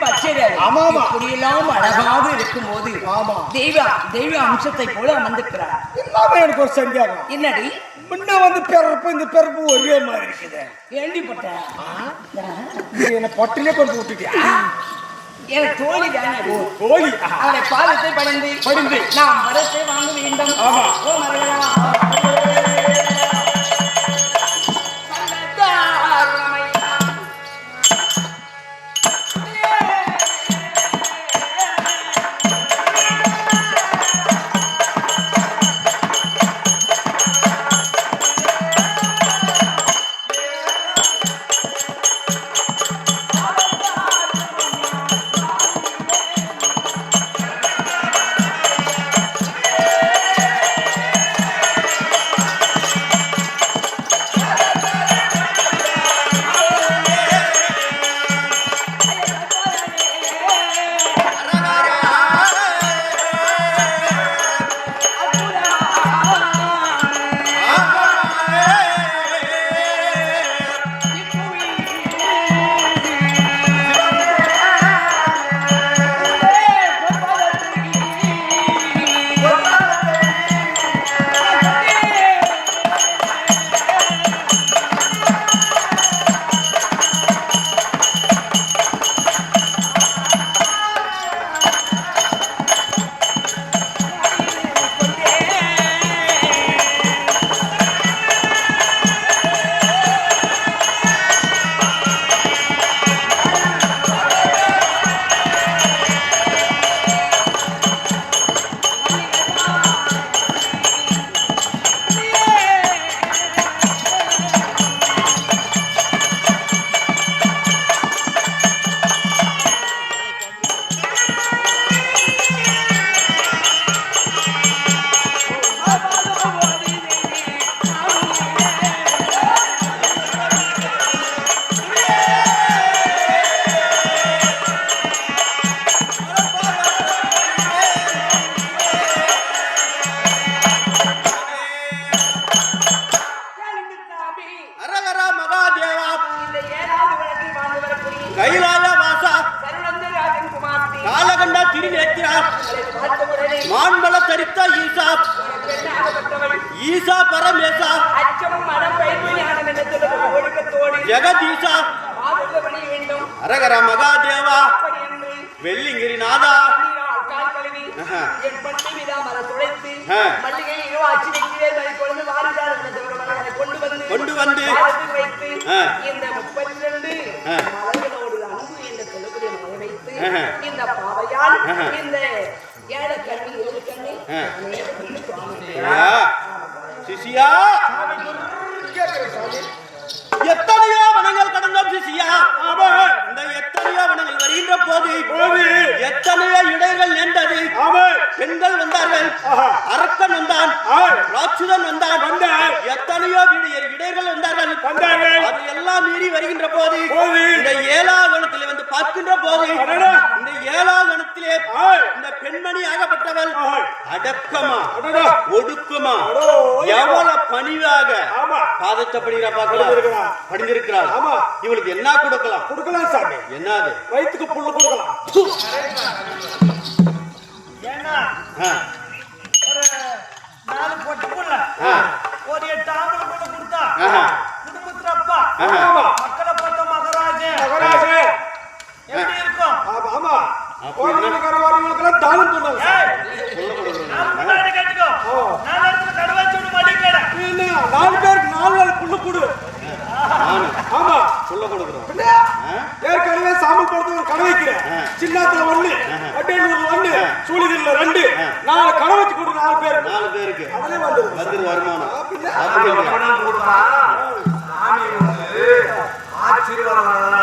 இப்படியெல்லாம் அழகாக இருக்கும் போது தெய்வ அம்சத்தை போல அமர்ந்திருக்கிறார். எனக்கு ஒரு சந்தேகம். என்னடி முன்ன வந்து பிறப்பு இந்த பிறப்பு ஒரே மாதிரி இருக்குது. கேள்விப்பட்டேன். என்ன பொட்டிலே கொண்டு விட்டுட்டியா? எனக்கு தோழி தானே. தோழி அவரை பாதத்தை படிந்து நாம் வரத்தை வாங்க வேண்டும். ஓ மரகதா மான்மல தரித்த ஈசா ஈசா பரமேசா ஜெகதீசா அரகர மகாதேவா வெள்ளிங்கிரி நாதா கொண்டு வந்து இந்த 32 இந்த பாவையால் இந்த ஏழை கண்ணி ஏழு கண்ணி சிசியா எத்தனையோ வனங்கள் கடந்தோம் சிசியா. இந்த எத்தனையோ வனங்கள் வருகின்ற போது எத்தனையோ இடைகள் நேர்ந்தது. பெண்கள் வந்தார்கள், அரக்கன் வந்தான், ராட்சுதன் வந்தான், எத்தனையோ இடைகள் வந்தார்கள். அது எல்லாம் மீறி வருகின்ற போது இந்த 7ஆம் கணத்திலே வந்து பார்க்கின்ற போது இந்த 7ஆம் கணத்திலே இந்த பெண்மணி ஆகப்பட்டவள் அடக்கமா ஒடுக்கமா எவ்வளவு பணிவாக பாதத்தை படிந்திருக்கிறாள். இவளுக்கு என்ன கொடுக்கலாம் சாமி? என்னது? வயிற்றுக்கு புல்லு கொடுக்கலாம். ஒரு 4 பொட்டு புல்ல ஒரு 8 ஆம்பளை புல்ல கொடுத்தா குடும்பத்துல அப்பா மக்களை பார்த்த மகராஜே எப்படி இருக்கும்? ஆமா கோவிலுக்கெல்லாம் தானம் பண்ணுவாங்க. நாலு பேருக்கு 4 நாள் புல்லு கொடு. ஆமா புல்ல கொடுக்குறோம். ஏற்கனவே சாமல் படத்துல கடை வைக்கிறேன். சின்னத்துல 1 அட்டேனூர்ல 1 சூழிதில்ல 2 4 கடை வச்சு கொடு. 4 பேருக்கு அதுல வந்து வருமானம். சாமி வந்து ஆசீர்வாதம்